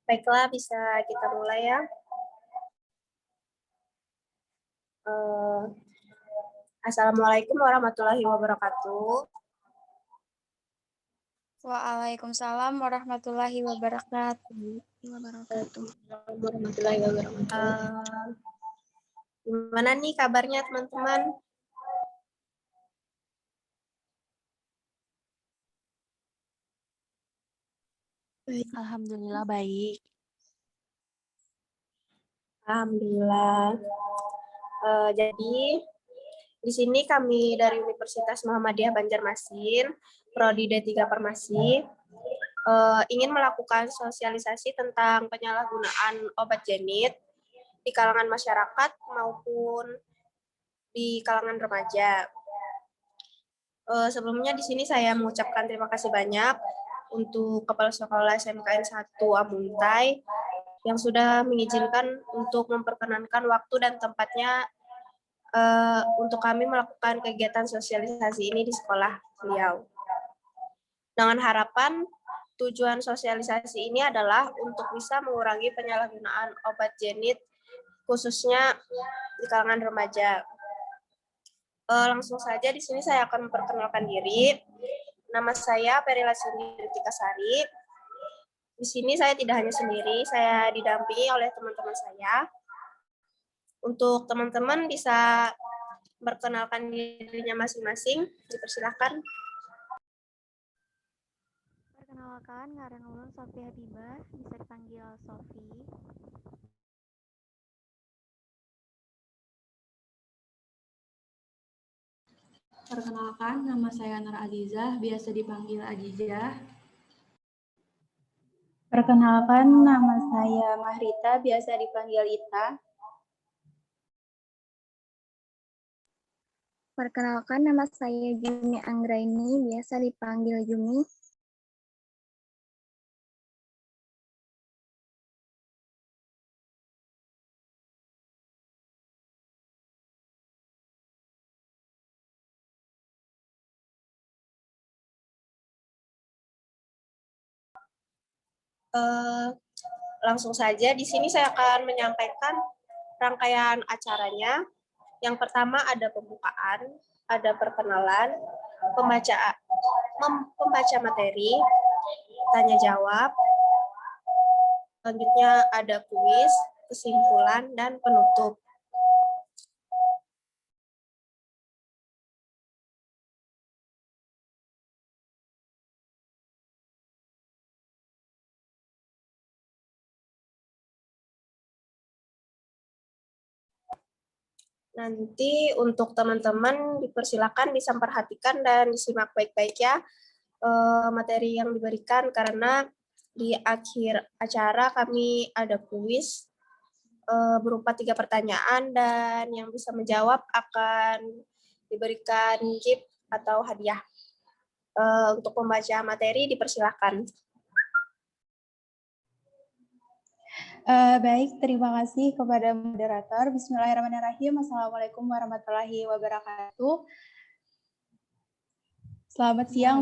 Baiklah, bisa kita mulai ya. Assalamualaikum warahmatullahi wabarakatuh. Waalaikumsalam warahmatullahi wabarakatuh. Gimana nih kabarnya teman-teman? Alhamdulillah baik. Alhamdulillah. Jadi di sini kami dari Universitas Muhammadiyah Banjarmasin, Prodi D3 Farmasi, ingin melakukan sosialisasi tentang penyalahgunaan obat jenit di kalangan masyarakat maupun di kalangan remaja. Sebelumnya di sini saya mengucapkan terima kasih banyak untuk Kepala Sekolah SMKN 1 Amuntai yang sudah mengizinkan untuk memperkenankan waktu dan tempatnya untuk kami melakukan kegiatan sosialisasi ini di sekolah beliau. Dengan harapan tujuan sosialisasi ini adalah untuk bisa mengurangi penyalahgunaan obat jenit khususnya di kalangan remaja. Langsung saja di sini saya akan memperkenalkan diri. Nama saya Perila Cindy Tikasari. Di sini saya tidak hanya sendiri, saya didampingi oleh teman-teman saya. Untuk teman-teman bisa memperkenalkan dirinya masing-masing, dipersilakan. Perkenalkan, ngaran ulun Sofi Habibah, bisa dipanggil Sofi. Perkenalkan, nama saya Nur Azizah, biasa dipanggil Azizah. Perkenalkan, nama saya Mahrita, biasa dipanggil Ita. Perkenalkan, nama saya Juni Anggraini, biasa dipanggil Jumi. Langsung saja di sini saya akan menyampaikan rangkaian acaranya. Yang pertama ada pembukaan, ada perkenalan, pembaca materi, tanya jawab, selanjutnya ada kuis, kesimpulan, dan penutup. Nanti untuk teman-teman dipersilakan bisa memperhatikan dan disimak baik-baik ya materi yang diberikan, karena di akhir acara kami ada kuis berupa 3 pertanyaan dan yang bisa menjawab akan diberikan gift atau hadiah. Untuk pembaca materi dipersilakan. Baik, terima kasih kepada moderator. Bismillahirrahmanirrahim. Assalamualaikum warahmatullahi wabarakatuh. Selamat siang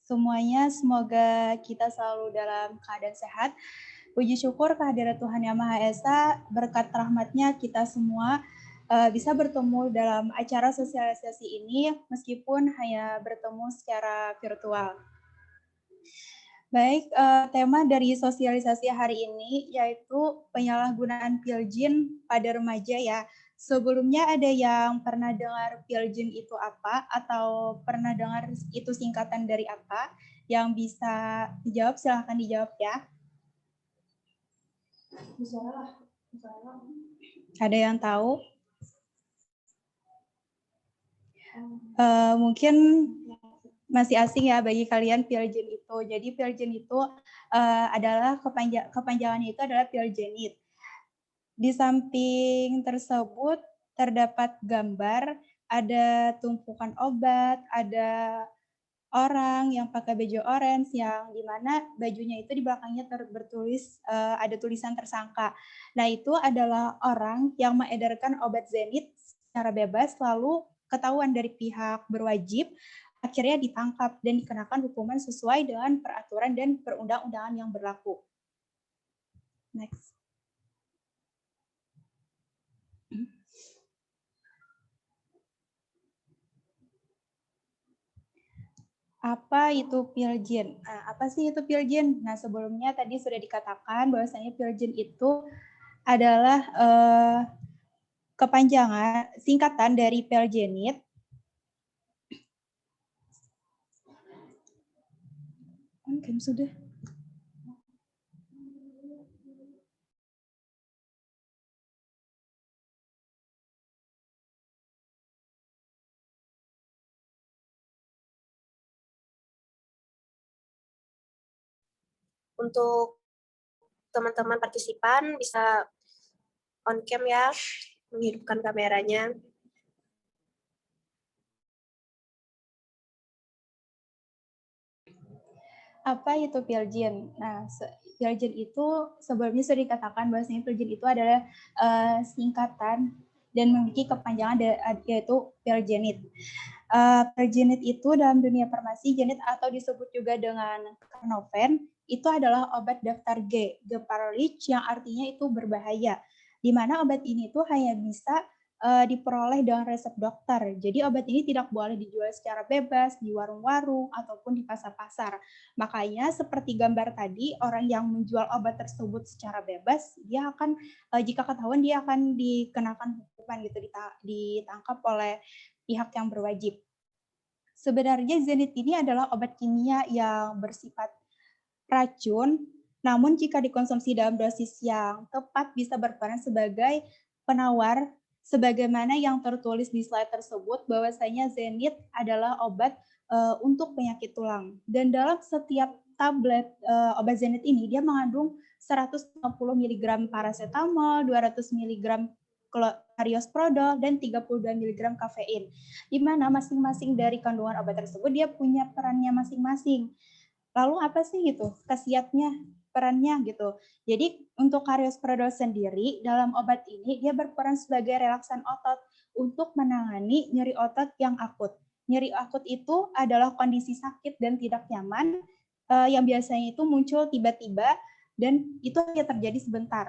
semuanya. Semoga kita selalu dalam keadaan sehat. Puji syukur kehadirat Tuhan Yang Maha Esa, berkat rahmatnya kita semua bisa bertemu dalam acara sosialisasi ini meskipun hanya bertemu secara virtual. Baik, tema dari sosialisasi hari ini yaitu penyalahgunaan pil jin pada remaja ya. Sebelumnya ada yang pernah dengar pil jin itu apa atau pernah dengar itu singkatan dari apa? Yang bisa dijawab silahkan dijawab ya. Ada yang tahu? Mungkin masih asing ya bagi kalian pil jin itu. Jadi pil jin itu adalah kepanjangannya itu adalah pil jenit. Di samping tersebut terdapat gambar, ada tumpukan obat, ada orang yang pakai baju orange yang dimana bajunya itu di belakangnya bertulis ada tulisan tersangka. Nah itu adalah orang yang mengedarkan obat zenit secara bebas lalu ketahuan dari pihak berwajib, akhirnya ditangkap dan dikenakan hukuman sesuai dengan peraturan dan perundang-undangan yang berlaku. Next. Apa itu Pilgin? Apa sih itu Pilgin? Nah, sebelumnya tadi sudah dikatakan bahwasanya Pilgin itu adalah kepanjangan singkatan dari Pelgenit. Kan sudah. Untuk teman-teman partisipan bisa on cam ya, menghidupkan kameranya. Apa itu Pilgin? Nah, Pilgin itu sebelumnya sudah dikatakan bahwasanya Pilgin itu adalah singkatan dan memiliki kepanjangan yaitu Pilgenit. Pilgenit itu dalam dunia farmasi genit atau disebut juga dengan Carnoven itu adalah obat daftar G, Geparlich, yang artinya itu berbahaya. Di mana obat ini tuh hanya bisa diperoleh dengan resep dokter. Jadi obat ini tidak boleh dijual secara bebas di warung-warung ataupun di pasar-pasar. Makanya seperti gambar tadi, orang yang menjual obat tersebut secara bebas, dia akan jika ketahuan dia akan dikenakan hukuman gitu, ditangkap oleh pihak yang berwajib. Sebenarnya Zenit ini adalah obat kimia yang bersifat racun, namun jika dikonsumsi dalam dosis yang tepat bisa berperan sebagai penawar sebagaimana yang tertulis di slide tersebut bahwasanya Zenit adalah obat untuk penyakit tulang. Dan dalam setiap tablet obat Zenit ini dia mengandung 150 mg paracetamol, 200 mg Ariosprodol, dan 32 mg kafein. Di mana masing-masing dari kandungan obat tersebut dia punya perannya masing-masing. Lalu apa sih gitu khasiatnya, perannya gitu. Jadi untuk Ariosprodol sendiri dalam obat ini dia berperan sebagai relaksan otot untuk menangani nyeri otot yang akut. Nyeri akut itu adalah kondisi sakit dan tidak nyaman yang biasanya itu muncul tiba-tiba dan itu hanya terjadi sebentar.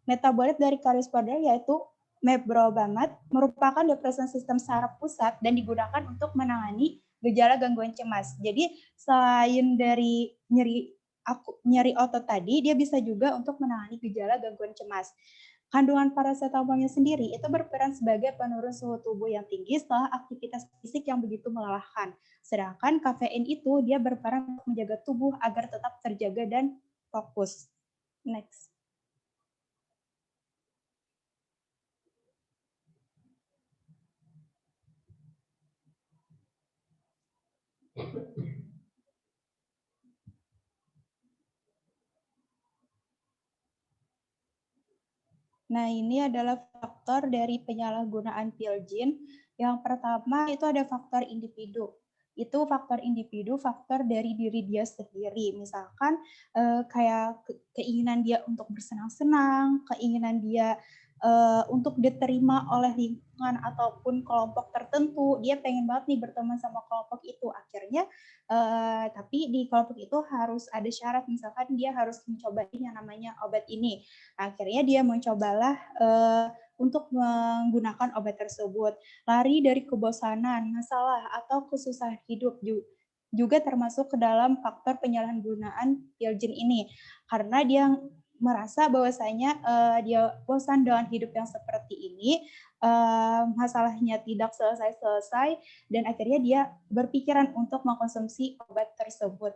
Metabolit dari Ariosprodol yaitu mebrobamat merupakan depresan sistem saraf pusat dan digunakan untuk menangani gejala gangguan cemas. Jadi selain dari nyeri otot tadi, dia bisa juga untuk menangani gejala gangguan cemas. Kandungan paracetamolnya sendiri itu berperan sebagai penurun suhu tubuh yang tinggi setelah aktivitas fisik yang begitu melelahkan. Sedangkan kafein itu dia berperan untuk menjaga tubuh agar tetap terjaga dan fokus. Next. Nah, ini adalah faktor dari penyalahgunaan Pilgin. Yang pertama itu ada faktor individu. Itu faktor individu, faktor dari diri dia sendiri. Misalkan kayak keinginan dia untuk bersenang-senang, keinginan dia untuk diterima oleh lingkungan ataupun kelompok tertentu. Dia pengen banget nih berteman sama kelompok itu. Akhirnya, tapi di kelompok itu harus ada syarat. Misalkan dia harus mencobain yang namanya obat ini. Akhirnya dia mencobalah untuk menggunakan obat tersebut. Lari dari kebosanan, masalah, atau kesusahan hidup juga termasuk ke dalam faktor penyalahgunaan Pilgin ini. Karena dia merasa bahwasanya dia bosan dengan hidup yang seperti ini, masalahnya tidak selesai-selesai, dan akhirnya dia berpikiran untuk mengkonsumsi obat tersebut.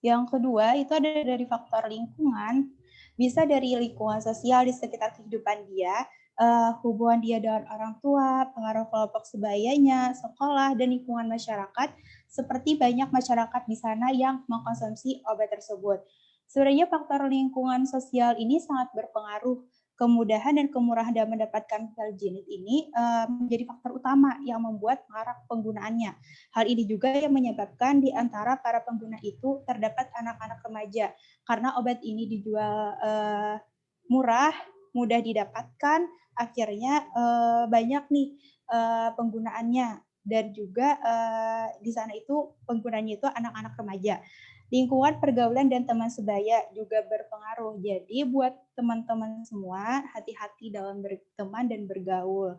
Yang kedua, itu ada dari faktor lingkungan, bisa dari lingkungan sosial di sekitar kehidupan dia, hubungan dia dengan orang tua, pengaruh kelompok sebayanya, sekolah, dan lingkungan masyarakat, seperti banyak masyarakat di sana yang mengkonsumsi obat tersebut. Sebenarnya faktor lingkungan sosial ini sangat berpengaruh. Kemudahan dan kemurahan dalam mendapatkan Pilgenit ini menjadi faktor utama yang membuat marak penggunaannya. Hal ini juga yang menyebabkan di antara para pengguna itu terdapat anak-anak remaja. Karena obat ini dijual murah, mudah didapatkan, akhirnya banyak nih penggunaannya. Dan juga di sana itu penggunanya itu anak-anak remaja. Lingkungan pergaulan dan teman sebaya juga berpengaruh. Jadi buat teman-teman semua, hati-hati dalam berteman dan bergaul.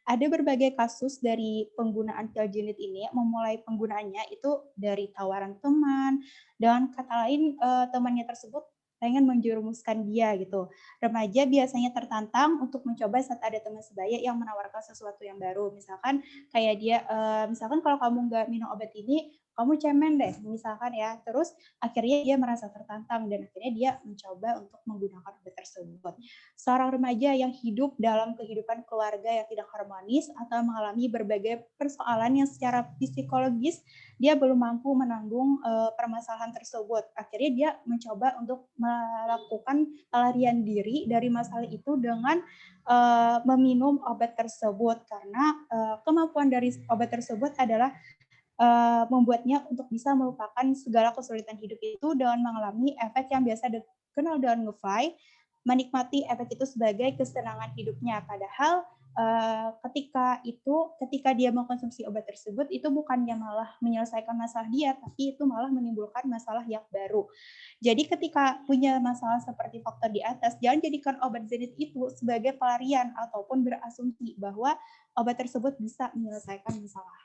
Ada berbagai kasus dari penggunaan pil unit ini, memulai penggunaannya itu dari tawaran teman, dengan kata lain temannya tersebut pengen menjerumuskan dia gitu. Remaja biasanya tertantang untuk mencoba saat ada teman sebaya yang menawarkan sesuatu yang baru. Misalkan kayak dia, misalkan kalau kamu nggak minum obat ini, kamu cemen deh, misalkan ya. Terus akhirnya dia merasa tertantang dan akhirnya dia mencoba untuk menggunakan obat tersebut. Seorang remaja yang hidup dalam kehidupan keluarga yang tidak harmonis atau mengalami berbagai persoalan yang secara psikologis dia belum mampu menanggung permasalahan tersebut. Akhirnya dia mencoba untuk melakukan pelarian diri dari masalah itu dengan meminum obat tersebut karena kemampuan dari obat tersebut adalah membuatnya untuk bisa melupakan segala kesulitan hidup itu dengan mengalami efek yang biasa dikenal dengan ngefly, menikmati efek itu sebagai kesenangan hidupnya. Padahal ketika dia mengkonsumsi obat tersebut itu bukannya malah menyelesaikan masalah dia, tapi itu malah menimbulkan masalah yang baru. Jadi ketika punya masalah seperti faktor di atas, jangan jadikan obat zenit itu sebagai pelarian ataupun berasumsi bahwa obat tersebut bisa menyelesaikan masalah.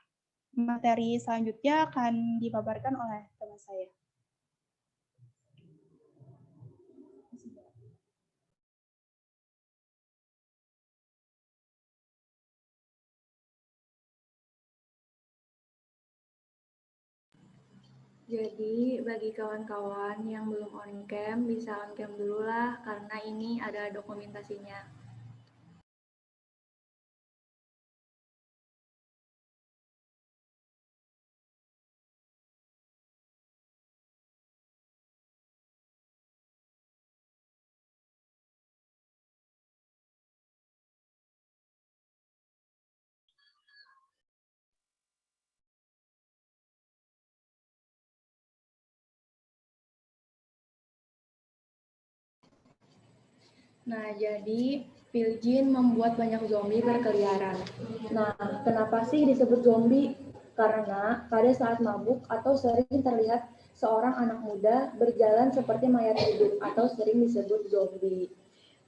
Materi selanjutnya akan dipaparkan oleh teman saya. Jadi, bagi kawan-kawan yang belum on cam, bisa on cam dulu lah, karena ini ada dokumentasinya. Nah, jadi Piljin membuat banyak zombie berkeliaran. Nah, kenapa sih disebut zombie? Karena pada saat mabuk atau sering terlihat seorang anak muda berjalan seperti mayat hidup atau sering disebut zombie.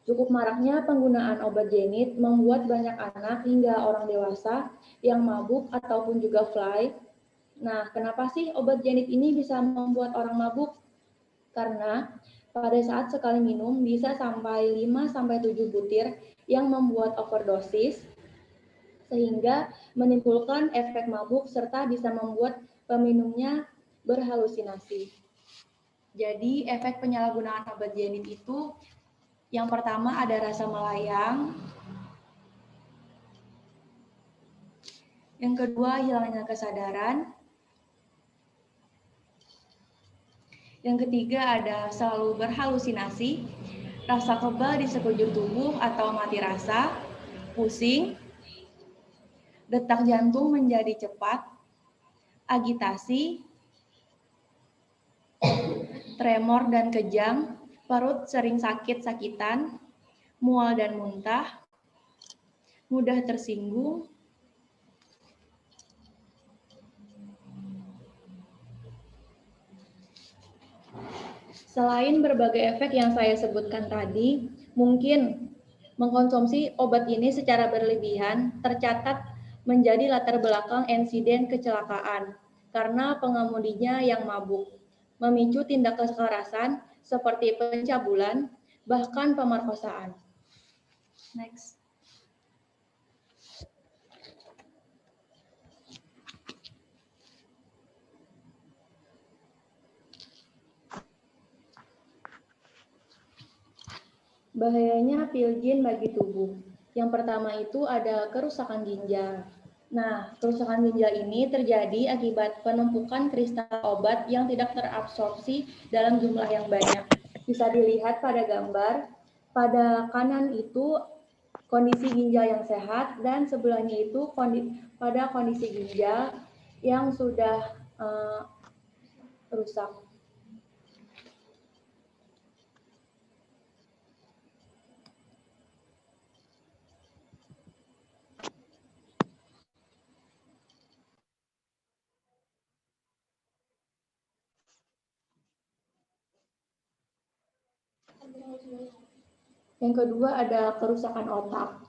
Cukup maraknya penggunaan obat jenit membuat banyak anak hingga orang dewasa yang mabuk ataupun juga fly. Nah, kenapa sih obat jenit ini bisa membuat orang mabuk? Karena pada saat sekali minum bisa sampai 5-7 butir yang membuat overdosis sehingga menimbulkan efek mabuk serta bisa membuat peminumnya berhalusinasi. Jadi efek penyalahgunaan obat jenit itu yang pertama ada rasa melayang, yang kedua hilangnya kesadaran, yang ketiga ada selalu berhalusinasi, rasa kebal di sekujur tubuh atau mati rasa, pusing, detak jantung menjadi cepat, agitasi, tremor dan kejang, perut sering sakit-sakitan, mual dan muntah, mudah tersinggung, selain berbagai efek yang saya sebutkan tadi, mungkin mengkonsumsi obat ini secara berlebihan tercatat menjadi latar belakang insiden kecelakaan karena pengemudinya yang mabuk, memicu tindak kekerasan seperti pencabulan, bahkan pemerkosaan. Next. Bahayanya Piljin bagi tubuh. Yang pertama itu ada kerusakan ginjal. Nah, kerusakan ginjal ini terjadi akibat penumpukan kristal obat yang tidak terabsorpsi dalam jumlah yang banyak. Bisa dilihat pada gambar, pada kanan itu kondisi ginjal yang sehat dan sebelahnya itu pada kondisi ginjal yang sudah rusak. Yang kedua ada kerusakan otak.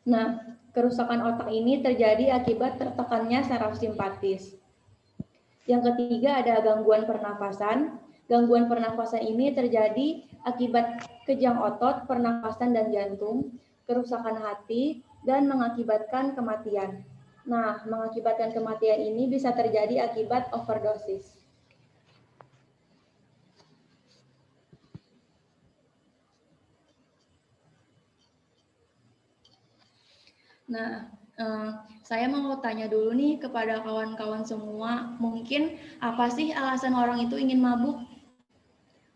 Nah, kerusakan otak ini terjadi akibat tertekannya saraf simpatis. Yang ketiga ada gangguan pernafasan. Gangguan pernafasan ini terjadi akibat kejang otot, pernafasan dan jantung, kerusakan hati, dan mengakibatkan kematian. Nah, mengakibatkan kematian ini bisa terjadi akibat overdosis. Nah, saya mau tanya dulu nih kepada kawan-kawan semua, mungkin apa sih alasan orang itu ingin mabuk?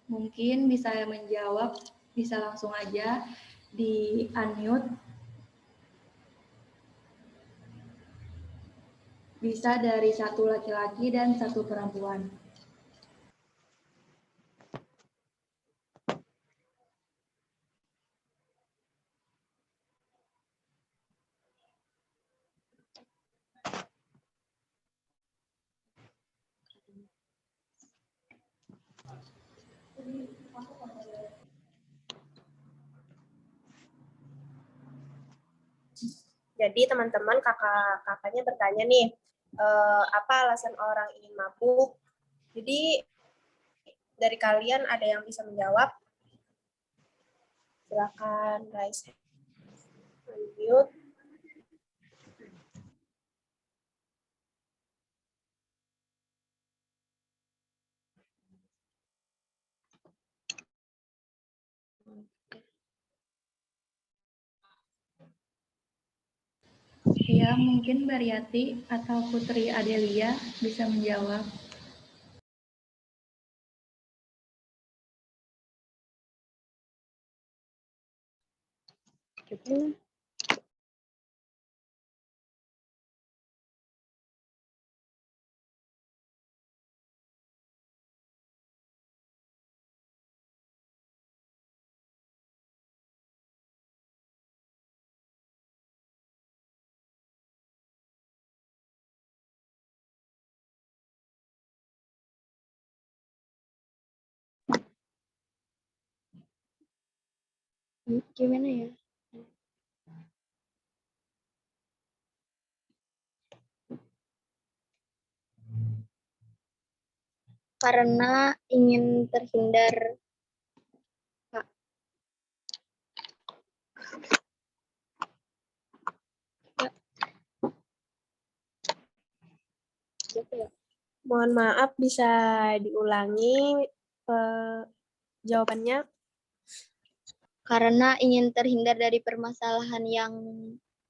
Mungkin bisa menjawab, bisa langsung aja di unmute. Bisa dari satu laki-laki dan satu perempuan. Jadi teman-teman kakaknya bertanya nih, apa alasan orang ingin mabuk? Jadi dari kalian ada yang bisa menjawab? Silakan guys. Unmute. Ya, mungkin Baryati atau Putri Adelia bisa menjawab. Gimana ya? Karena ingin terhindar. Mohon maaf, bisa diulangi jawabannya? Karena ingin terhindar dari permasalahan yang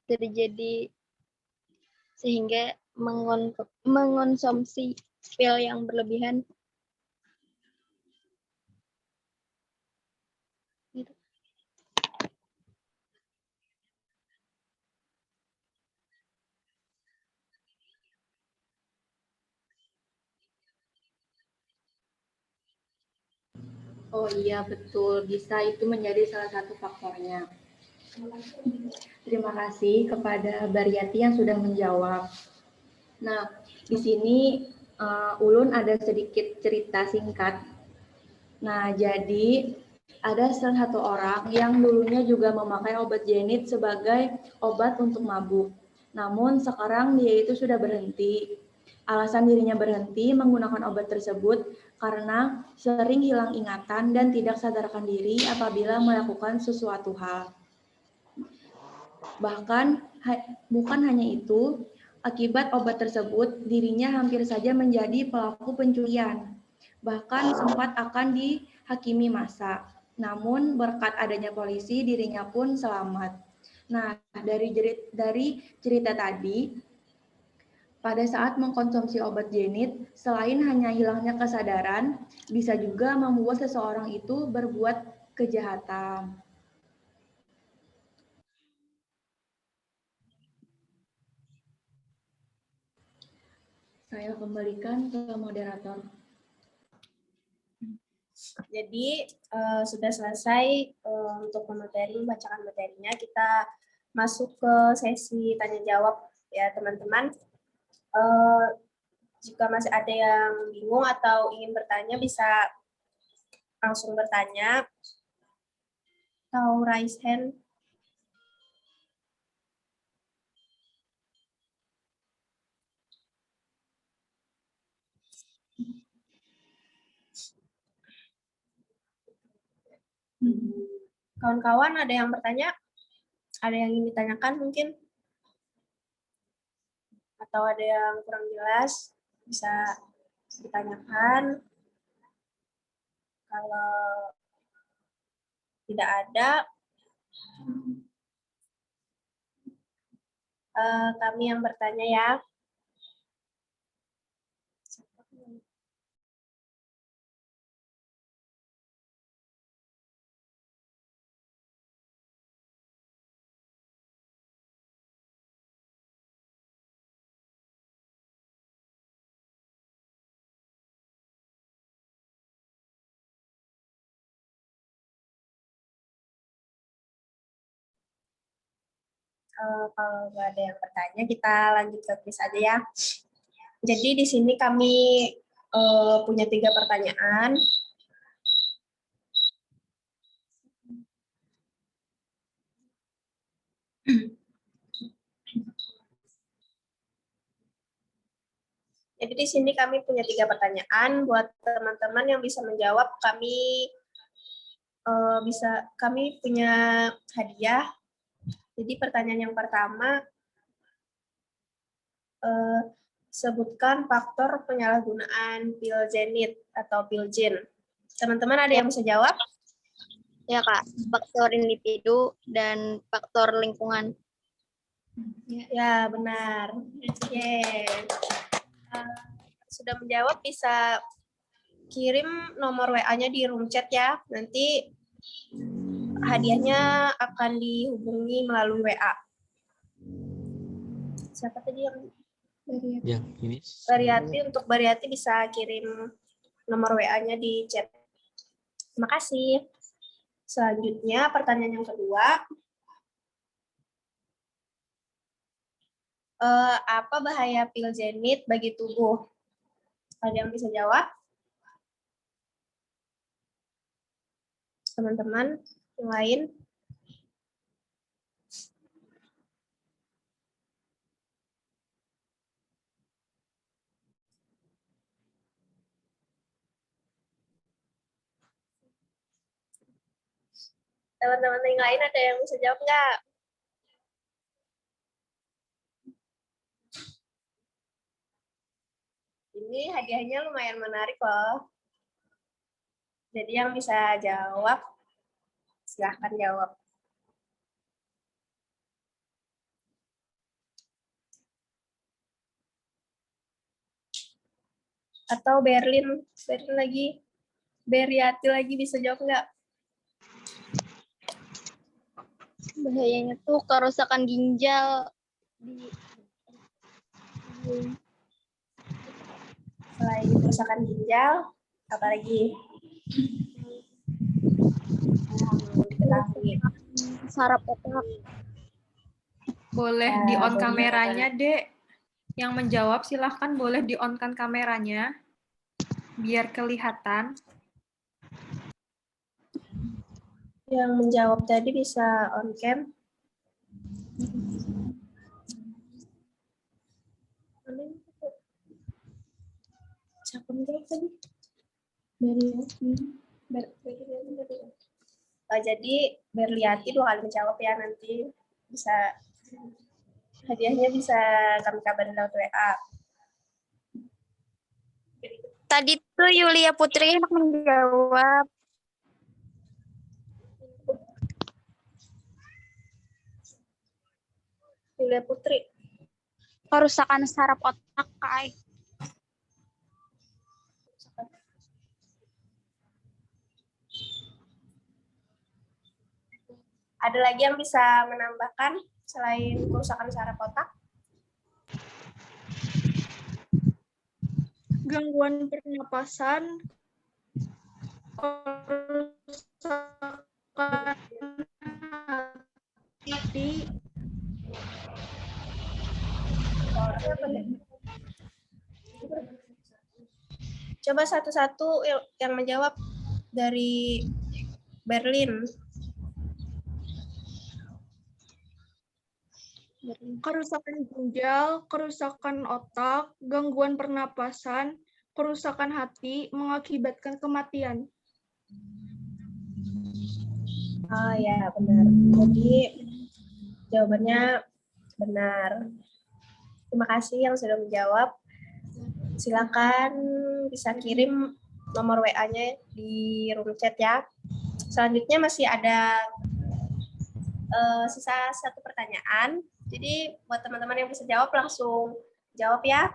terjadi sehingga mengonsumsi pil yang berlebihan. Gitu. Oh iya, betul. Bisa itu menjadi salah satu faktornya. Terima kasih kepada Baryati yang sudah menjawab. Nah, di sini Ulun ada sedikit cerita singkat. Nah, jadi ada salah satu orang yang dulunya juga memakai obat jenit sebagai obat untuk mabuk. Namun sekarang dia itu sudah berhenti. Alasan dirinya berhenti menggunakan obat tersebut karena sering hilang ingatan dan tidak sadarkan diri apabila melakukan sesuatu hal. Bahkan bukan hanya itu, akibat obat tersebut dirinya hampir saja menjadi pelaku pencurian. Bahkan sempat akan dihakimi massa. Namun berkat adanya polisi dirinya pun selamat. Nah, dari cerita tadi, pada saat mengkonsumsi obat jenit, selain hanya hilangnya kesadaran, bisa juga membuat seseorang itu berbuat kejahatan. Saya kembalikan ke moderator. Jadi sudah selesai untuk membacakan materinya. Kita masuk ke sesi tanya jawab ya teman-teman. Jika masih ada yang bingung atau ingin bertanya bisa langsung bertanya atau raise hand. Kawan-kawan ada yang bertanya? Ada yang ingin ditanyakan mungkin? Atau ada yang kurang jelas? Bisa ditanyakan. Kalau tidak ada, kami yang bertanya ya. Kalau nggak ada yang bertanya, kita lanjut ke kuis aja ya. Jadi di sini kami punya 3 pertanyaan. Jadi di sini kami punya 3 pertanyaan. Buat teman-teman yang bisa menjawab, kami punya hadiah. Jadi pertanyaan yang pertama, sebutkan faktor penyalahgunaan pil Zenit atau pil Jin. Teman-teman ada yang bisa jawab? Ya Kak, faktor individu dan faktor lingkungan. Ya, benar. Yeay. Sudah menjawab bisa kirim nomor WA-nya di room chat ya. Nanti hadiahnya akan dihubungi melalui WA. Siapa tadi yang ini? Bariati, untuk Bariati bisa kirim nomor WA-nya di chat. Terima kasih. Selanjutnya pertanyaan yang kedua. Apa bahaya pil Zenit bagi tubuh? Ada yang bisa jawab? Teman-teman yang lain? Teman-teman yang lain ada yang bisa jawab nggak? Ini hadiahnya lumayan menarik loh. Jadi yang bisa jawab, silahkan jawab. Atau Berlin lagi. Beriati lagi bisa jawab nggak? Bahayanya tuh kerusakan ginjal. Selain kerusakan ginjal, apa lagi? Saraf otak. Boleh Ya, di-on benar. kameranya, Dek. Yang menjawab silahkan boleh di-on-kan kameranya, biar kelihatan. Yang menjawab tadi bisa on cam. Siapa menjawab tadi? Jadi Berliati 2 kali menjawab ya, nanti bisa hadiahnya bisa kami kabarin lewat WA. Tadi tuh Yulia Putri yang menjawab. Yulia Putri. Kerusakan saraf otak, Kak. Ada lagi yang bisa menambahkan selain kerusakan saraf otak? Gangguan pernapasan, kerusakan hati, Coba satu-satu yang menjawab. dari Berlin. kerusakan ginjal, kerusakan otak, gangguan pernapasan, kerusakan hati mengakibatkan kematian. Oh ya, benar. Jadi jawabannya benar. Terima kasih yang sudah menjawab. Silakan bisa kirim nomor WA-nya di room chat ya. Selanjutnya masih ada sisa satu pertanyaan. Jadi buat teman-teman yang bisa jawab langsung jawab ya.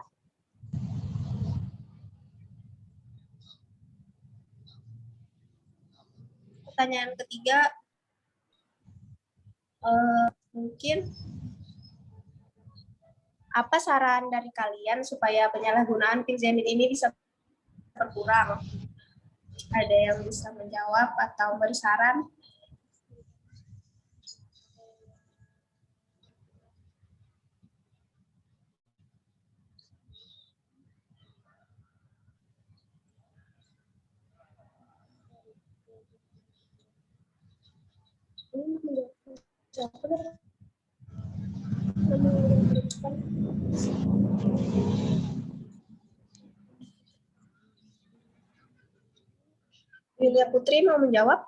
Pertanyaan ketiga, mungkin apa saran dari kalian supaya penyalahgunaan pinjamin ini bisa berkurang? Ada yang bisa menjawab atau beri saran? Yulia Putri mau menjawab?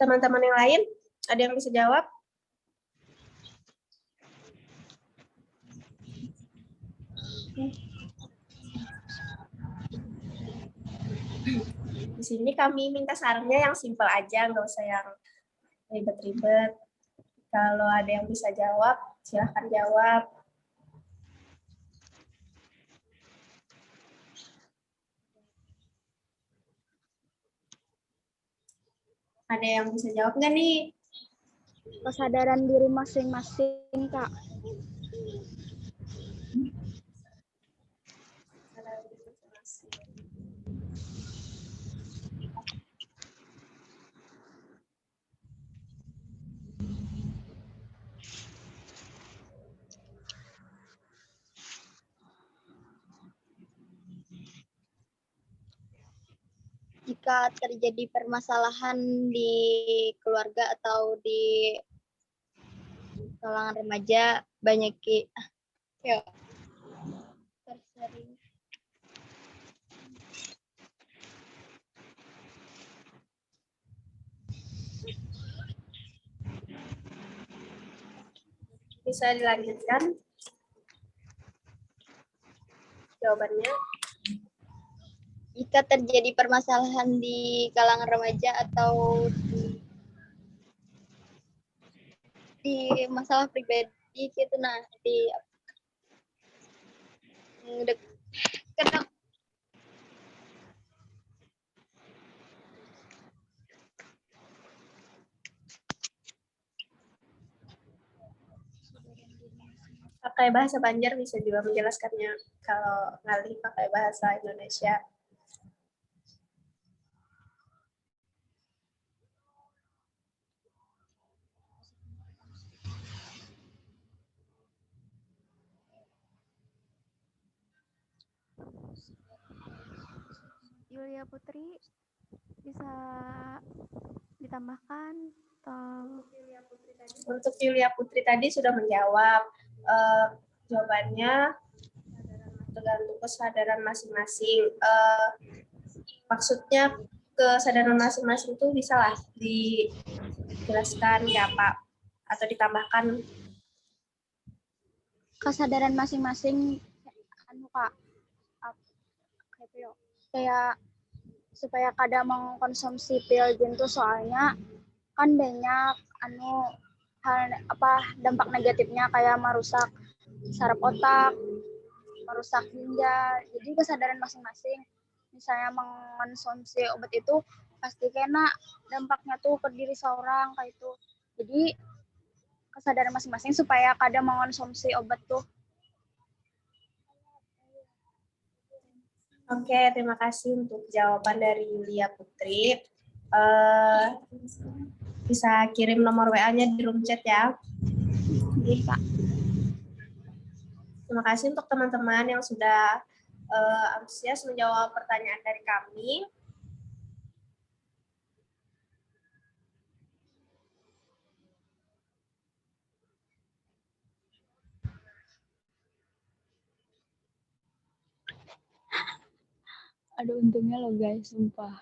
Teman-teman yang lain, ada yang bisa jawab? Di sini kami minta sarannya yang simpel aja, nggak usah yang ribet-ribet. Kalau ada yang bisa jawab, silahkan jawab. Ada yang bisa jawab nggak nih? Kesadaran diri masing-masing, Kak. Jika terjadi permasalahan di keluarga atau di kalangan remaja, banyak ya tersering. Bisa dilanjutkan jawabannya. Jika terjadi permasalahan di kalangan remaja atau di masalah pribadi gitu, nah di kadang Pakai bahasa Banjar bisa juga menjelaskannya. Kalau ngalih pakai bahasa Indonesia. Yulia Putri bisa ditambahkan atau Untuk Yulia Putri tadi sudah menjawab. Jawabannya tergantung kesadaran masing-masing. Maksudnya kesadaran masing-masing itu bisa lah dijelaskan ya Pak, atau ditambahkan. kesadaran masing-masing anu Kak, kayak supaya kada mengkonsumsi pil gitu, soalnya kan banyak hal dampak negatifnya kayak merusak saraf otak, merusak ginjal. Jadi kesadaran masing-masing, misalnya mengkonsumsi obat itu pasti kena dampaknya tuh ke diri seorang kayak itu. Jadi kesadaran masing-masing supaya kada mengkonsumsi obat tuh. Oke, terima kasih untuk jawaban dari Yulia Putri. eh, bisa kirim nomor WA-nya di room chat ya. Oke, Kak. Terima kasih untuk teman-teman yang sudah antusias menjawab pertanyaan dari kami. Aduh, untungnya lo guys, sumpah.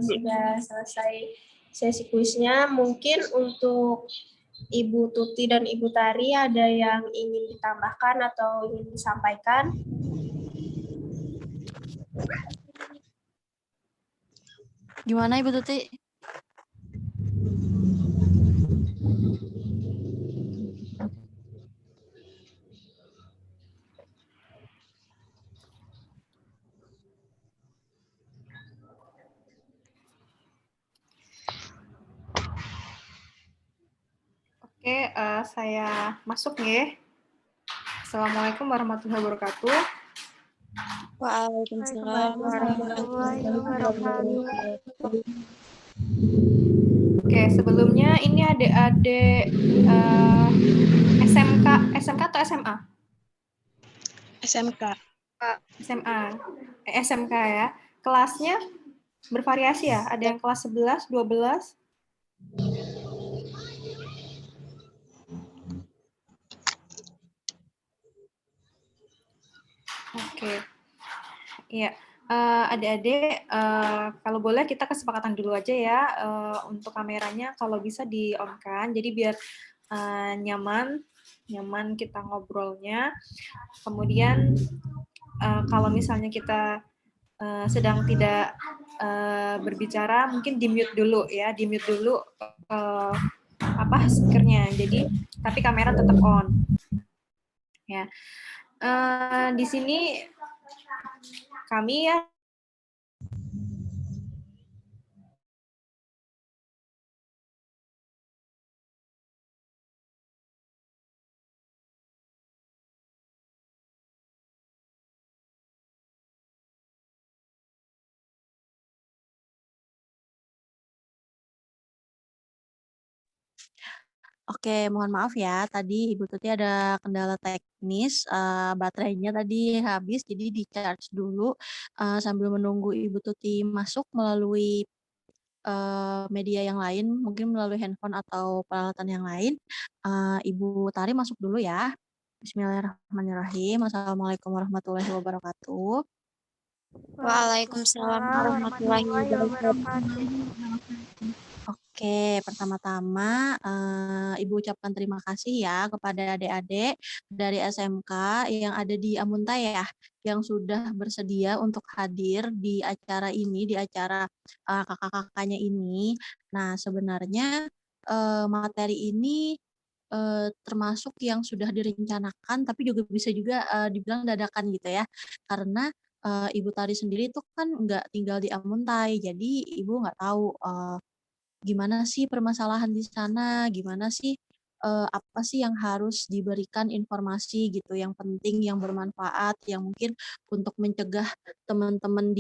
Sudah selesai sesi kuisnya. Mungkin untuk Ibu Tuti dan Ibu Tari ada yang ingin ditambahkan atau ingin disampaikan? Gimana Ibu Tuti? Oke, saya masuk ya. Assalamualaikum warahmatullahi wabarakatuh. Waalaikumsalam Warahmatullahi wabarakatuh. Oke, sebelumnya ini adik-adik SMK atau SMA? SMK. SMK ya. Kelasnya bervariasi ya? Ada yang kelas 11, 12? Oke. Iya. Adik-adik, kalau boleh kita kesepakatan dulu aja ya untuk kameranya kalau bisa di-on-kan. Jadi biar nyaman kita ngobrolnya. Kemudian kalau misalnya kita sedang tidak berbicara, mungkin di-mute dulu ya, di-mute dulu speakernya. Jadi tapi kamera tetap on. Ya. Di sini kami ya Oke, mohon maaf ya, tadi Ibu Tuti ada kendala teknis, baterainya tadi habis, jadi di-charge dulu, sambil menunggu Ibu Tuti masuk melalui media yang lain, mungkin melalui handphone atau peralatan yang lain. Ibu Tari masuk dulu ya. Bismillahirrahmanirrahim. Assalamualaikum warahmatullahi wabarakatuh. Waalaikumsalam warahmatullahi wabarakatuh. Oke, pertama-tama Ibu ucapkan terima kasih ya kepada adik-adik dari SMK yang ada di Amuntai ya, yang sudah bersedia untuk hadir di acara ini, di acara kakak-kakaknya ini. Nah, sebenarnya materi ini termasuk yang sudah direncanakan, tapi juga bisa juga dibilang dadakan gitu ya, karena Ibu Tari sendiri itu kan nggak tinggal di Amuntai, jadi Ibu nggak tahu gimana sih permasalahan di sana, gimana sih apa sih yang harus diberikan informasi gitu, yang penting, yang bermanfaat, yang mungkin untuk mencegah teman-teman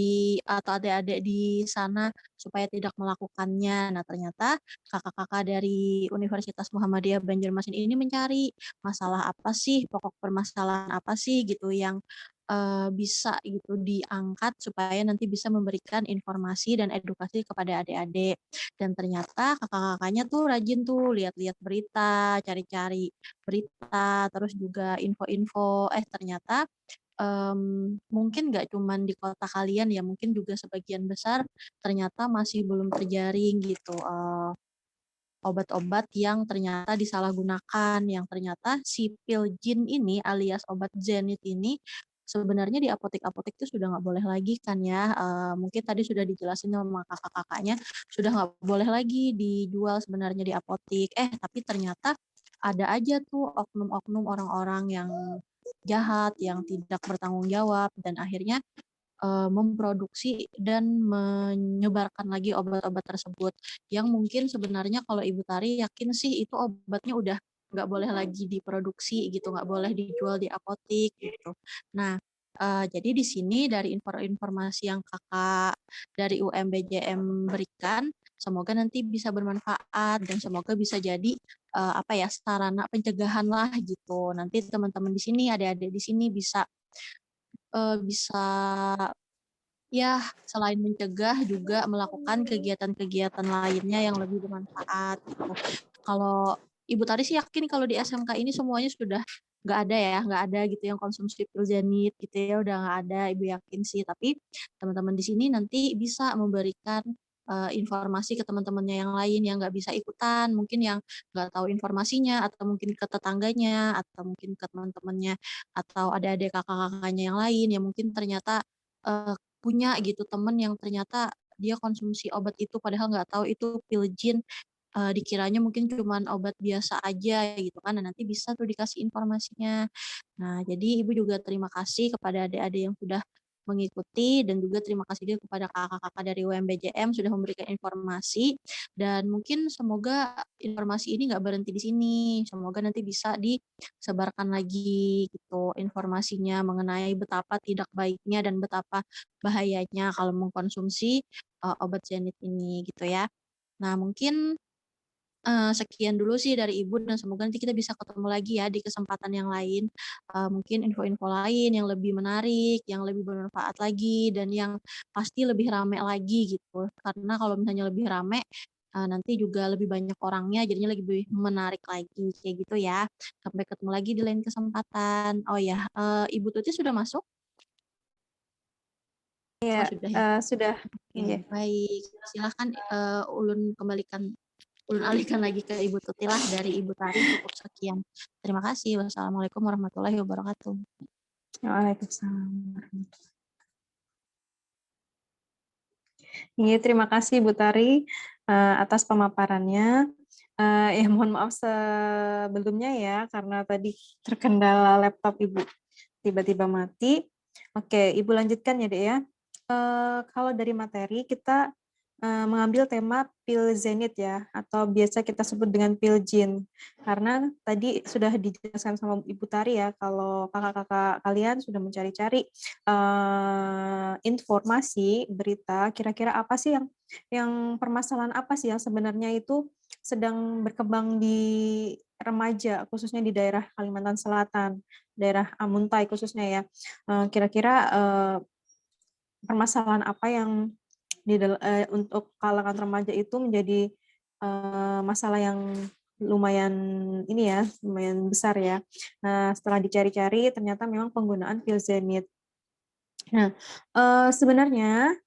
atau adik-adik di sana supaya tidak melakukannya. Nah, ternyata kakak-kakak dari Universitas Muhammadiyah Banjarmasin ini mencari masalah apa sih, pokok permasalahan apa sih gitu yang bisa gitu diangkat supaya nanti bisa memberikan informasi dan edukasi kepada adik-adik. Dan ternyata kakak-kakaknya tuh rajin tuh lihat-lihat berita, cari-cari berita, terus juga info-info. Ternyata mungkin nggak cuman di kota kalian ya, mungkin juga sebagian besar ternyata masih belum terjaring gitu. Obat-obat yang ternyata disalahgunakan, yang ternyata si pil jin ini alias obat zenit ini sebenarnya di apotek-apotek itu sudah nggak boleh lagi kan ya. Mungkin tadi sudah dijelasin sama kakak-kakaknya, sudah nggak boleh lagi dijual sebenarnya di apotek. Tapi ternyata ada aja tuh oknum-oknum orang-orang yang jahat, yang tidak bertanggung jawab, dan akhirnya memproduksi dan menyebarkan lagi obat-obat tersebut yang mungkin sebenarnya kalau Ibu Tari yakin sih itu obatnya udah nggak boleh lagi diproduksi gitu, nggak boleh dijual di apotek gitu. Nah, Jadi di sini dari informasi yang Kakak dari UMBJM berikan, semoga nanti bisa bermanfaat dan semoga bisa jadi apa ya, sarana pencegahan lah gitu. Nanti teman-teman di sini, adik-adik di sini bisa ya selain mencegah juga melakukan kegiatan-kegiatan lainnya yang lebih bermanfaat gitu. Kalau Ibu Tari sih yakin kalau di SMK ini semuanya sudah nggak ada gitu yang konsumsi pil Zenit gitu ya, udah nggak ada, Ibu yakin sih. Tapi teman-teman di sini nanti bisa memberikan informasi ke teman-temannya yang lain yang nggak bisa ikutan, mungkin yang nggak tahu informasinya, atau mungkin ke tetangganya, atau mungkin ke teman-temannya, atau adik-adik kakak-kakaknya yang lain yang mungkin ternyata eh, punya gitu temen yang ternyata dia konsumsi obat itu padahal nggak tahu itu pil jin, dikiranya mungkin cuman obat biasa aja gitu kan. Nah, nanti bisa tuh dikasih informasinya. Nah, jadi Ibu juga terima kasih kepada adik-adik yang sudah mengikuti dan juga terima kasih juga kepada kakak-kakak dari UMBJM sudah memberikan informasi dan mungkin semoga informasi ini nggak berhenti di sini. Semoga nanti bisa disebarkan lagi gitu informasinya mengenai betapa tidak baiknya dan betapa bahayanya kalau mengkonsumsi obat Zenit ini gitu ya. Nah, mungkin sekian dulu sih dari Ibu dan semoga nanti kita bisa ketemu lagi ya di kesempatan yang lain. Mungkin info-info lain yang lebih menarik, yang lebih bermanfaat lagi, dan yang pasti lebih rame lagi gitu. Karena kalau misalnya lebih rame, nanti juga lebih banyak orangnya, jadinya lebih menarik lagi, kayak gitu ya. Sampai ketemu lagi di lain kesempatan. Oh ya, Ibu Tuti sudah masuk? Ya, Oh sudah ya. sudah. Oke, Iya. baik. Silahkan Ulun alihkan lagi ke Ibu Tuti lah dari Ibu Tari. Cukup sekian. Terima kasih. Wassalamualaikum warahmatullahi wabarakatuh. Waalaikumsalam. Iya, terima kasih Bu Tari atas pemaparannya. Ya mohon maaf sebelumnya ya karena tadi terkendala laptop Ibu tiba-tiba mati. Oke, Ibu lanjutkan ya Dek ya. Kalau dari materi kita mengambil tema pil Zenit ya, atau biasa kita sebut dengan pil jin. Karena tadi sudah dijelaskan sama Ibu Tari ya, kalau kakak-kakak kalian sudah mencari-cari informasi, berita, kira-kira apa sih yang permasalahan apa sih yang sebenarnya itu sedang berkembang di remaja, khususnya di daerah Kalimantan Selatan, daerah Amuntai khususnya ya. Kira-kira permasalahan apa yang untuk kalangan remaja itu menjadi masalah yang lumayan ini ya, lumayan besar ya. Nah, setelah dicari-cari ternyata memang penggunaan pil Zenit. Nah, sebenarnya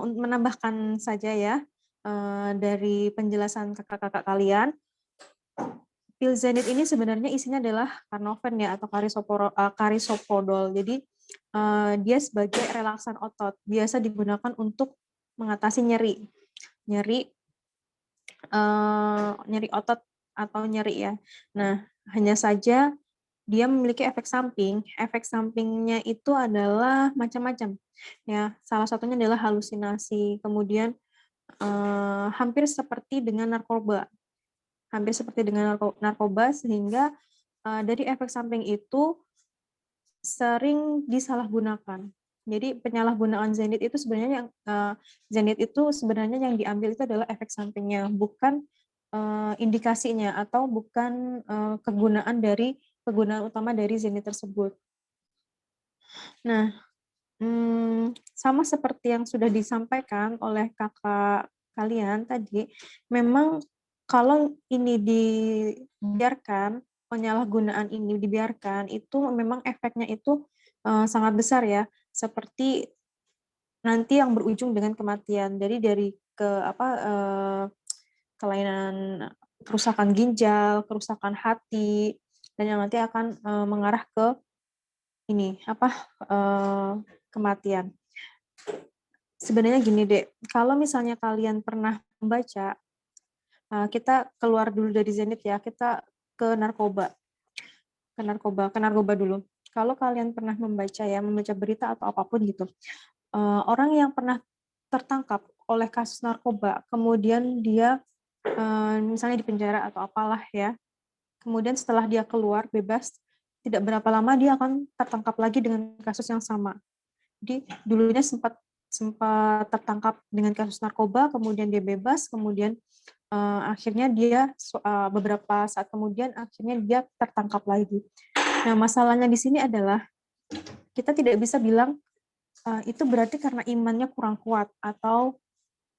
untuk menambahkan saja ya dari penjelasan kakak-kakak kalian, pil Zenit ini sebenarnya isinya adalah karnoven ya atau karisoprodol. Jadi dia sebagai relaksan otot, biasa digunakan untuk mengatasi nyeri otot atau nyeri ya. Nah, hanya saja dia memiliki efek samping. Efek sampingnya itu adalah macam-macam. Ya, salah satunya adalah halusinasi. Kemudian hampir seperti dengan narkoba. Hampir seperti dengan narkoba sehingga dari efek samping itu sering disalahgunakan. Jadi penyalahgunaan Zenit itu sebenarnya yang diambil itu adalah efek sampingnya, bukan indikasinya atau bukan kegunaan utama dari Zenit tersebut. Nah, sama seperti yang sudah disampaikan oleh kakak kalian tadi, memang kalau ini dibiarkan, penyalahgunaan ini dibiarkan, itu memang efeknya itu sangat besar ya, seperti nanti yang berujung dengan kematian. Jadi dari kelainan kerusakan ginjal, kerusakan hati, dan yang nanti akan mengarah ke kematian. Sebenarnya gini Dek, kalau misalnya kalian pernah membaca, kita keluar dulu dari Zenit ya, kita ke narkoba dulu. Kalau kalian pernah membaca berita atau apapun gitu, orang yang pernah tertangkap oleh kasus narkoba, kemudian dia misalnya di penjara atau apalah ya, kemudian setelah dia keluar bebas, tidak berapa lama dia akan tertangkap lagi dengan kasus yang sama. Jadi dulunya sempat tertangkap dengan kasus narkoba, kemudian dia bebas, kemudian akhirnya dia beberapa saat kemudian akhirnya dia tertangkap lagi. Nah, masalahnya di sini adalah kita tidak bisa bilang itu berarti karena imannya kurang kuat atau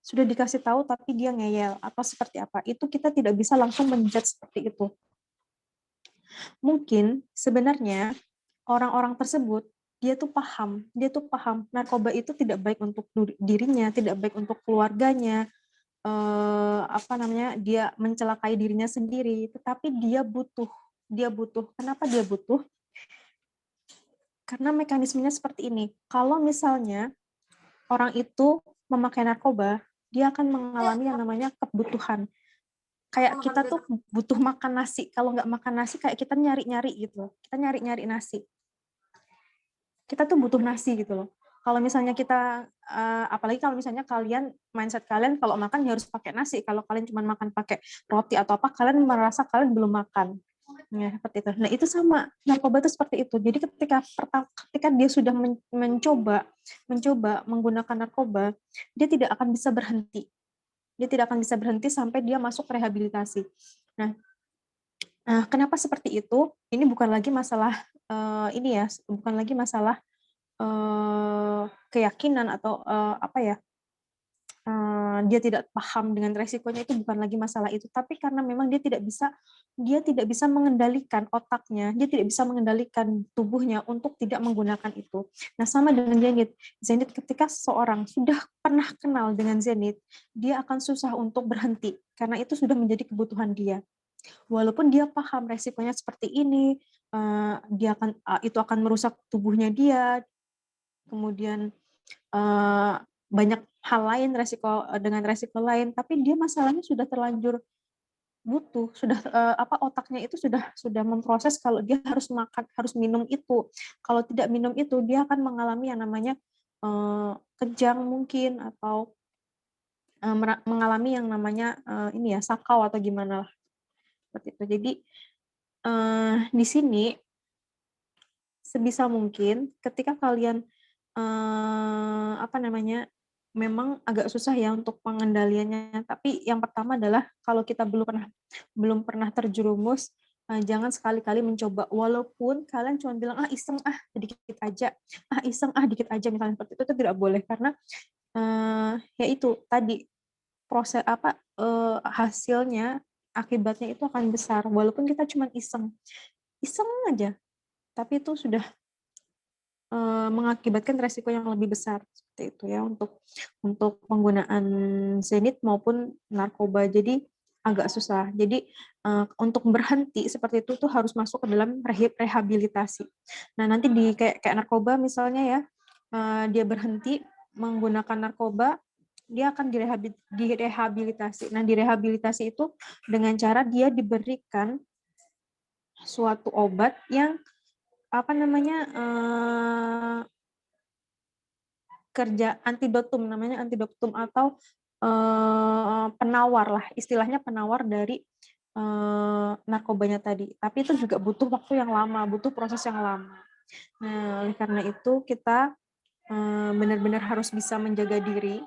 sudah dikasih tahu tapi dia ngeyel atau seperti apa. Itu kita tidak bisa langsung menjudge seperti itu. Mungkin sebenarnya orang-orang tersebut dia tuh paham narkoba itu tidak baik untuk dirinya, tidak baik untuk keluarganya, dia mencelakai dirinya sendiri, tetapi dia butuh. Kenapa dia butuh? Karena mekanismenya seperti ini. Kalau misalnya orang itu memakai narkoba, dia akan mengalami yang namanya kebutuhan. Kayak kita tuh butuh makan nasi. Kalau nggak makan nasi, kayak kita nyari-nyari gitu. Kita nyari-nyari nasi. Kita tuh butuh nasi gitu loh. Kalau misalnya kita, apalagi kalau misalnya mindset kalian kalau makan ya harus pakai nasi. Kalau kalian cuma makan pakai roti atau apa, kalian merasa kalian belum makan. Ya, seperti itu. Nah, itu sama. Narkoba itu seperti itu. Jadi ketika dia sudah mencoba menggunakan narkoba, dia tidak akan bisa berhenti. Dia tidak akan bisa berhenti sampai dia masuk rehabilitasi. Nah, kenapa seperti itu? Ini bukan lagi masalah bukan lagi masalah keyakinan atau dia tidak paham dengan resikonya, itu bukan lagi masalah itu, tapi karena memang dia tidak bisa mengendalikan otaknya, dia tidak bisa mengendalikan tubuhnya untuk tidak menggunakan itu. Nah, sama dengan Zenit ketika seseorang sudah pernah kenal dengan Zenit, dia akan susah untuk berhenti karena itu sudah menjadi kebutuhan dia. Walaupun dia paham resikonya seperti ini, itu akan merusak tubuhnya dia, kemudian banyak hal lain dengan resiko lain, tapi dia masalahnya sudah terlanjur butuh, otaknya itu sudah memproses kalau dia harus makan, harus minum itu. Kalau tidak minum itu, dia akan mengalami yang namanya kejang mungkin, atau mengalami yang namanya sakau atau gimana lah. Seperti itu. Jadi di sini sebisa mungkin ketika kalian memang agak susah ya untuk pengendaliannya, tapi yang pertama adalah kalau kita belum pernah terjerumus, jangan sekali-kali mencoba, walaupun kalian cuma bilang iseng dikit aja misalnya seperti itu tidak boleh, karena ya itu tadi proses hasilnya, akibatnya itu akan besar, walaupun kita cuma iseng aja, tapi itu sudah mengakibatkan resiko yang lebih besar, seperti itu ya, untuk penggunaan Zenit maupun narkoba. Jadi agak susah. Jadi untuk berhenti seperti itu tuh harus masuk ke dalam rehabilitasi. Nah, nanti kayak narkoba misalnya ya, dia berhenti menggunakan narkoba, dia akan direhabilitasi. Nah, direhabilitasi itu dengan cara dia diberikan suatu obat yang namanya antidotum atau penawar lah, istilahnya penawar dari narkobanya tadi. Tapi itu juga butuh waktu yang lama, butuh proses yang lama. Nah, oleh karena itu kita benar-benar harus bisa menjaga diri,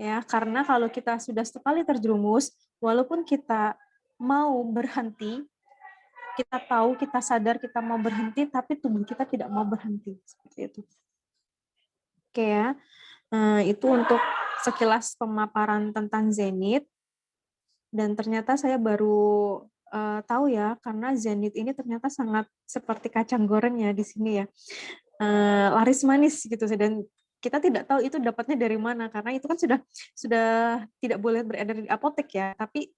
ya, karena kalau kita sudah sekali terjerumus, walaupun kita mau berhenti, kita sadar kita mau berhenti, tapi tubuh kita tidak mau berhenti, seperti itu. Oke ya, itu untuk sekilas pemaparan tentang Zenit, dan ternyata saya baru tahu ya, karena Zenit ini ternyata sangat seperti kacang goreng ya di sini ya, laris manis gitu, dan kita tidak tahu itu dapatnya dari mana, karena itu kan sudah tidak boleh beredar di apotek ya, tapi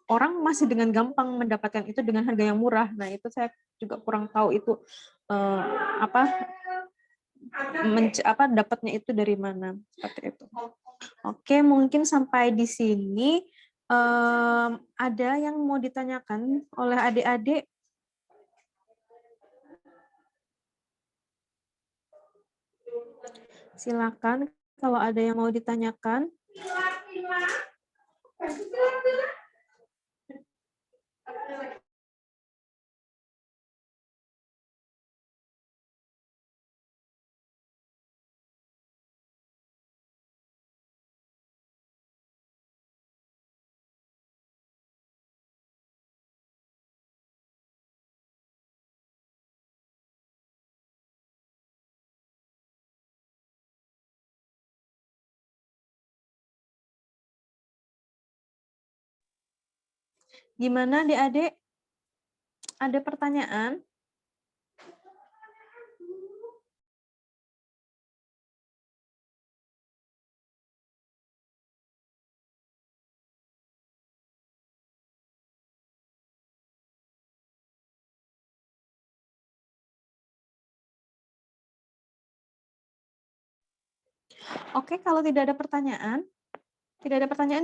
orang masih dengan gampang mendapatkan itu dengan harga yang murah. Nah, itu saya juga kurang tahu itu dapatnya itu dari mana, seperti itu. Oke, mungkin sampai di sini. Ada yang mau ditanyakan oleh adik-adik? Silakan kalau ada yang mau ditanyakan. Gimana adik-adik? Ada pertanyaan? Oke, kalau tidak ada pertanyaan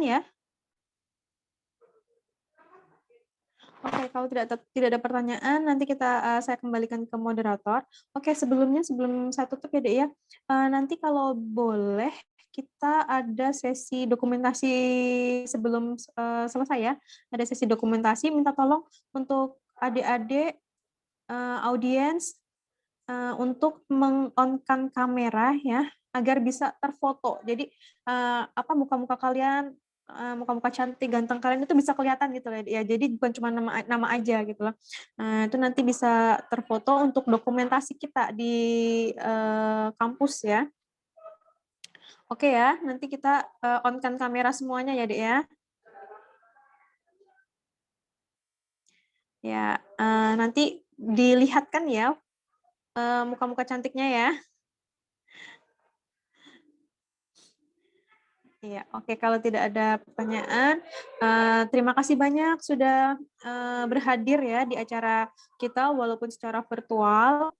ya? Oke, kalau tidak ada pertanyaan, nanti saya kembalikan ke moderator. Oke, sebelum saya tutup ya, Dek ya. Nanti kalau boleh kita ada sesi dokumentasi sebelum selesai ya. Ada sesi dokumentasi, minta tolong untuk adik-adik audiens untuk meng-on-kan kamera ya agar bisa terfoto. Jadi muka-muka kalian, muka-muka cantik, ganteng kalian itu bisa kelihatan gitu ya. Jadi bukan cuma nama aja gitu loh. Itu nanti bisa terfoto untuk dokumentasi kita di kampus ya. Oke ya, nanti kita on-kan kamera semuanya ya, Dek ya. Ya, nanti dilihatkan ya muka-muka cantiknya ya. Iya, oke. Kalau tidak ada pertanyaan, terima kasih banyak sudah berhadir ya di acara kita walaupun secara virtual.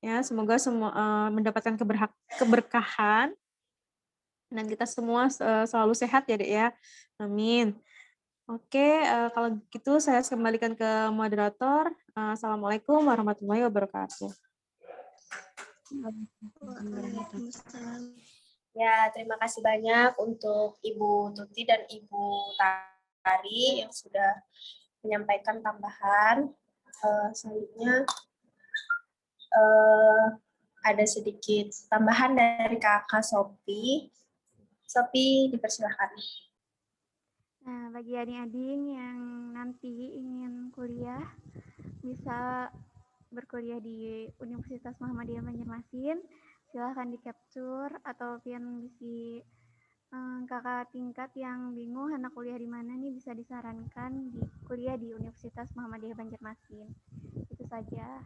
Ya, semoga semua mendapatkan keberkahan dan kita semua selalu sehat ya, Dek ya. Amin. Oke, kalau gitu saya kembalikan ke moderator. Assalamualaikum warahmatullahi wabarakatuh. Waalaikumsalam. Ya, terima kasih banyak untuk Ibu Tuti dan Ibu Tari yang sudah menyampaikan tambahan. Selanjutnya ada sedikit tambahan dari Kakak Sophie. Sophie, dipersilakan. Nah, bagi adik-adik yang nanti ingin kuliah, bisa berkuliah di Universitas Muhammadiyah Banjarmasin, silahkan di-capture atau bisa kakak tingkat yang bingung anak kuliah di mana nih bisa disarankan di kuliah di Universitas Muhammadiyah Banjarmasin. Itu saja.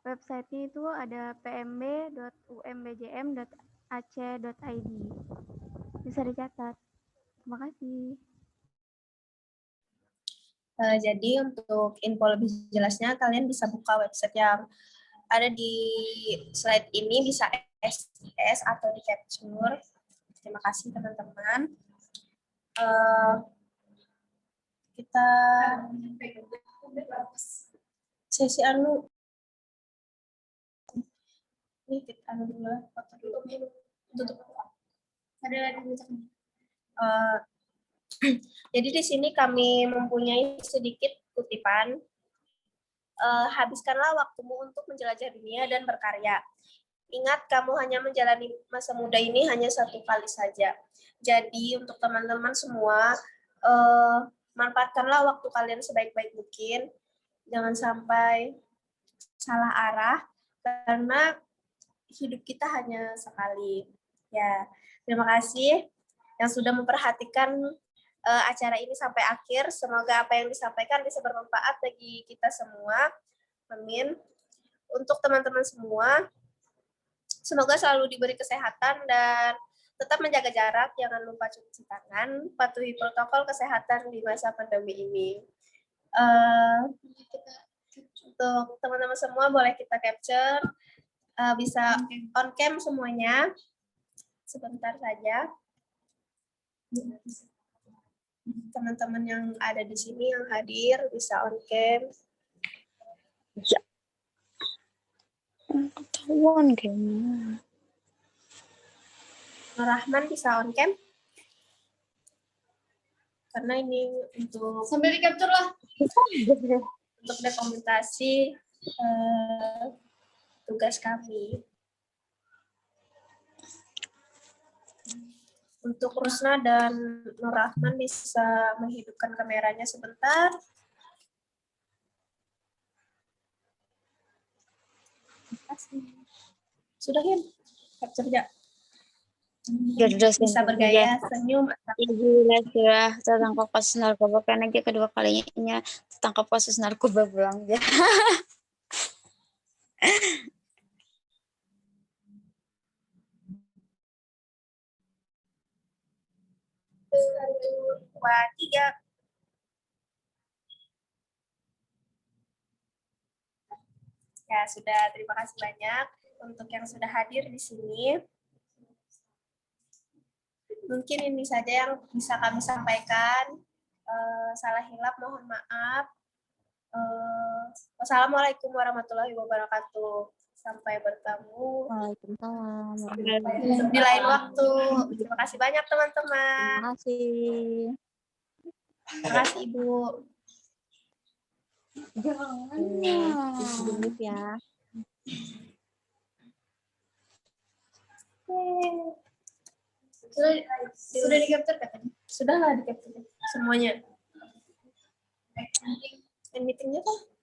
Website-nya itu ada pmb.umbjm.ac.id. Bisa dicatat. Terima kasih. Jadi untuk info lebih jelasnya kalian bisa buka website yang ada di slide ini, bisa SIS atau di capture. Terima kasih teman-teman. Kita sesi ini kita dulu foto dulu. Tutup. Ada lagi jadi di sini kami mempunyai sedikit kutipan. Habiskanlah waktumu untuk menjelajah dunia dan berkarya. Ingat, kamu hanya menjalani masa muda ini hanya satu kali saja. Jadi untuk teman-teman semua, manfaatkanlah waktu kalian sebaik-baik mungkin. Jangan sampai salah arah, karena hidup kita hanya sekali. Ya, terima kasih yang sudah memperhatikan acara ini sampai akhir. Semoga apa yang disampaikan bisa bermanfaat bagi kita semua. Amin. Untuk teman-teman semua, semoga selalu diberi kesehatan dan tetap menjaga jarak, jangan lupa cuci tangan, patuhi protokol kesehatan di masa pandemi ini. Untuk teman-teman semua boleh kita capture, bisa on cam semuanya. Sebentar saja. Teman-teman yang ada di sini yang hadir bisa on cam. Ya. Ketahuan kayaknya. Nur Rahman bisa on cam. Karena ini untuk sambil di capture lah. Untuk dokumentasi tugas kami. Untuk Rusna dan Nur Rahman bisa menghidupkan kameranya sebentar. Sudah ya? Capture ya? Jadi dosen Bisa bergaya, senyum. Ibu sudah tertangkap kasus narkoba karena dia kedua kalinya tertangkap kasus narkoba belanja. Dua, tiga. Ya, sudah. Terima kasih banyak untuk yang sudah hadir di sini. Mungkin ini saja yang bisa kami sampaikan. Salah hilap, mohon maaf. Wassalamualaikum warahmatullahi wabarakatuh. Sampai bertemu Waalaikumsalam. di lain waktu. Terima kasih banyak teman-teman. Terima kasih. Terima kasih Ibu. Tunggu ya. Sudah di-capture kan? Sudah lah di-capture semuanya. Meetingnya tuh